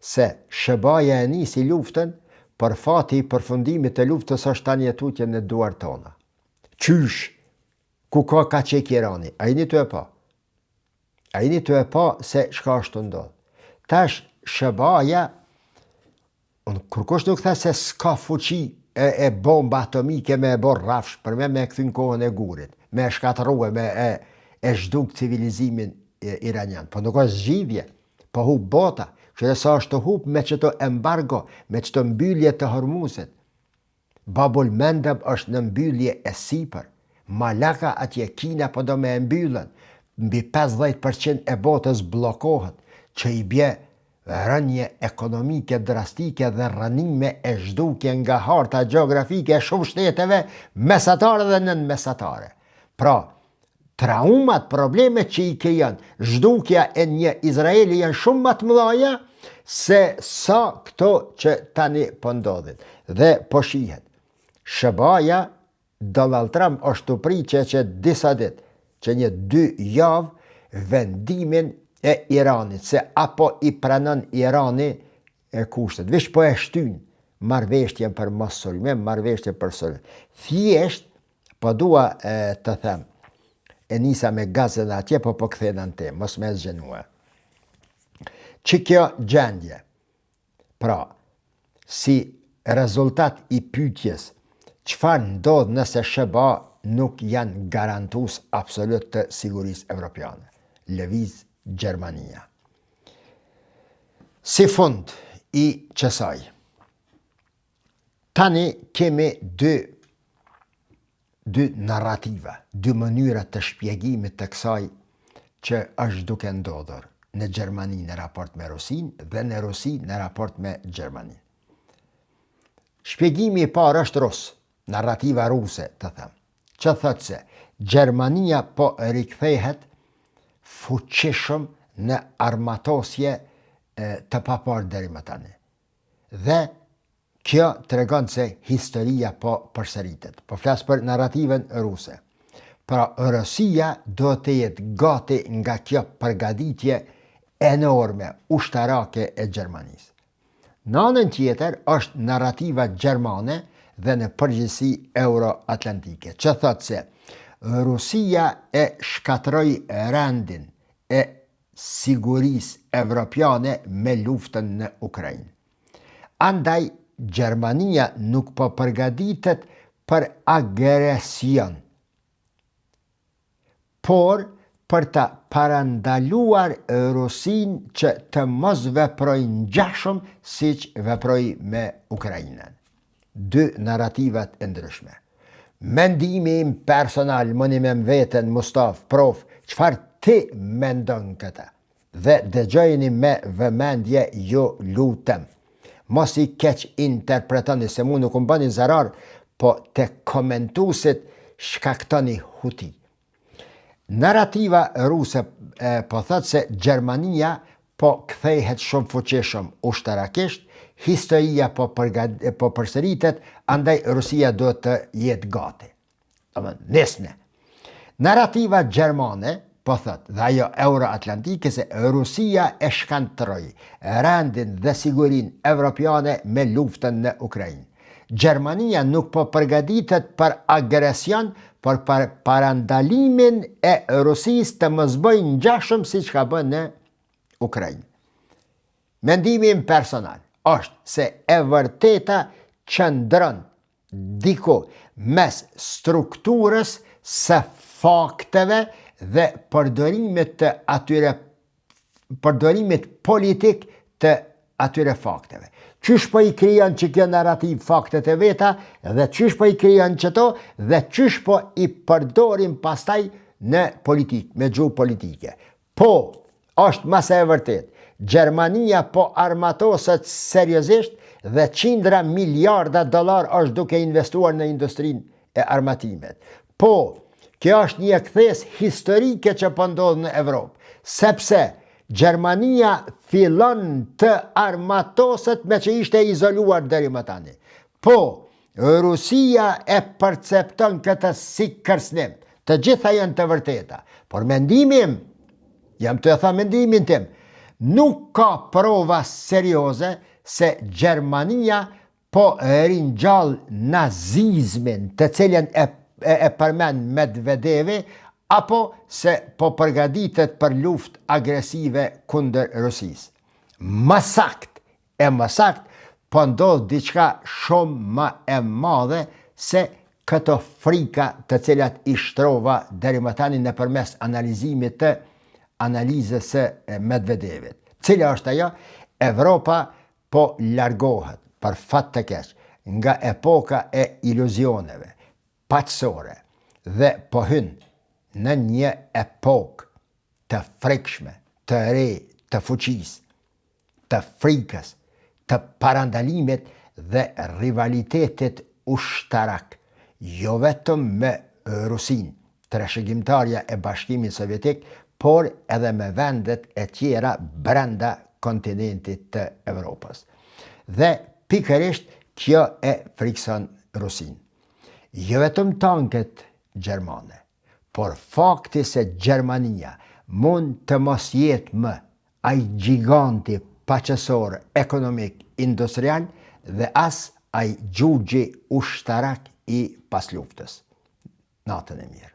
Speaker 1: se SBA-ja e nisi luftën, për fati i përfundimit të luftës është tani tutje në duar tona. Qysh, ku ka qek Irani, a jeni të e pa? A jeni të e pa se shka është të ndodhë. Tash SBA-ja, kur kush nuk tha se s'ka fuqi e bomba atomike me e bor rafsh, për me këthyn kohën e gurit, me shkatërue, me e zhduk civilizimin iranian. Po nuk është zgjidhje, po hup bota, që dhe sa është të hup me qëto embargo, me qëto mbyllje të Hormuzit. Babul Mendeb është në mbyllje e sipër, Malaka atje Kina po do me e mbyllën, mbi 50% e botës blokohet, që i bje rënje ekonomike drastike dhe rënime e zhdukje nga harta geografike e shumë shteteve mesatare dhe nën mesatare. Pra, traumat, problemet që i krijon zhdukja e një Izraeli janë shumë më të mëdha se sa këto që tani po ndodhin. Dhe po shihet. SBA-ja Donald Trump është të priqe që disa ditë, që 2 javë vendimin e Iranit, se apo i pranon Irani e kushtet. Vish po e shtyn marrëveshjen për mos sulmim, marrëveshjen për sulmim. Thjesht, po dua të them, e nisa me gazën atje, po kthena në temë, mos me zgjenua. Që kjo gjendje, pra, si rezultat i pyetjes, çfarë ndodh nëse SBA nuk janë garantues absolut të sigurisë evropiane? Lëviz Gjermania. Si fund i qësaj, tani kemi dy narrativa, 2 mënyra të shpjegimit të kësaj që është duke ndodhur në Gjermani në raport me Rusin dhe në Rusi në raport me Gjermani. Shpjegimi i parë është rus, narrativa ruse, të them, që thotë se Gjermania po rikthehet fuqishëm në armatosje të papar deri më tani. Dhe kjo tregon se historia po përsëritet. Po flas për narrativën ruse. Pra, Rusia do të jetë gati nga kjo përgatitje enorme ushtarake e Gjermanisë. Në anën tjetër është narrativa gjermane dhe në përgjithësi euro-atlantike, që thotë se Rusia e shkatroi rendin e sigurisë evropiane me luftën në Ukrainë. Andaj, Gjermania nuk po përgatitet për agresion, por për të parandaluar Rusin që të mos veprojë ngjashëm siç veproi me Ukrainën. 2 narrativat e ndryshme. Mendimi im personal, mëni me veten Mustaf, prof, çfarë ti mendon këta? dhe dëgjojeni me vëmendje, ju lutem. Mos i keq interpretoni, se mu nuk më bëni zarar, po të komentusit shkaktoni huti. Narrativa ruse po thot se Gjermania po kthehet shumë fuqishëm ushtarakisht, historia po përsëritet, andaj Rusia do të jetë gati. Nisne. Narrativa gjermane po thot, dhe ajo euroatlantike, se Rusia e shkantroi rendin dhe sigurin evropiane me luftën në Ukrainë. Gjermania nuk po përgatitet për agresion, por për parandalimin e Rusis të mos bëjë ngjashëm siç ka bën në Ukrainë. Mendimi im personal është se e vërteta qëndron diku mes strukturës së fakteve dhe përdorimit politik të atyre fakteve. Qysh po i krijon që kjo narrativ faktet e veta, dhe qysh po i krijon qëto, dhe qysh po i përdorim pastaj në politikë, me gjuhë politike. Po, është mase e vërtet, Gjermania po armatoset seriozisht dhe qindra miliarda dollar është duke investuar në industrinë e armatimet. Po, kjo është një kthes historike që po ndodh në Evropë, sepse Gjermania fillon të armatoset me që ishte izoluar deri më tani. Po, Rusia e percepton këtë si kërcënim. Të gjitha janë të vërteta. Por mendimin, jam të tha mendimin tim, nuk ka prova serioze se Gjermania po ringjall nazizmin, të cilën e përmend Medvedevi, apo se po përgatitet për luftë agresive kundër Rusisë. Më sakt, po ndodh diçka shumë më e madhe se këto frika të cilat i shtrova deri më tani nëpërmes analizimit të analizës së Medvedevit. Cila është ajo? Evropa po largohet, për fat të keq, nga epoka e iluzioneve paqësore dhe po hyn në një epokë të frikshme, të re, të fuqisë, të frikës, të parandalimit dhe rivalitetit ushtarak, jo vetëm me Rusinë, trashëgimtarja e Bashkimit Sovjetik, por edhe me vendet e tjera brenda kontinentit të Evropës. Dhe pikërisht kjo e frikson Rusinë. Jo vetëm tanket gjermane, por fakti se Gjermania mund të mos jetë më ai giganti paqësor ekonomik industrial dhe as ai gjugji ushtarak i pasluftës. Natën e mirë.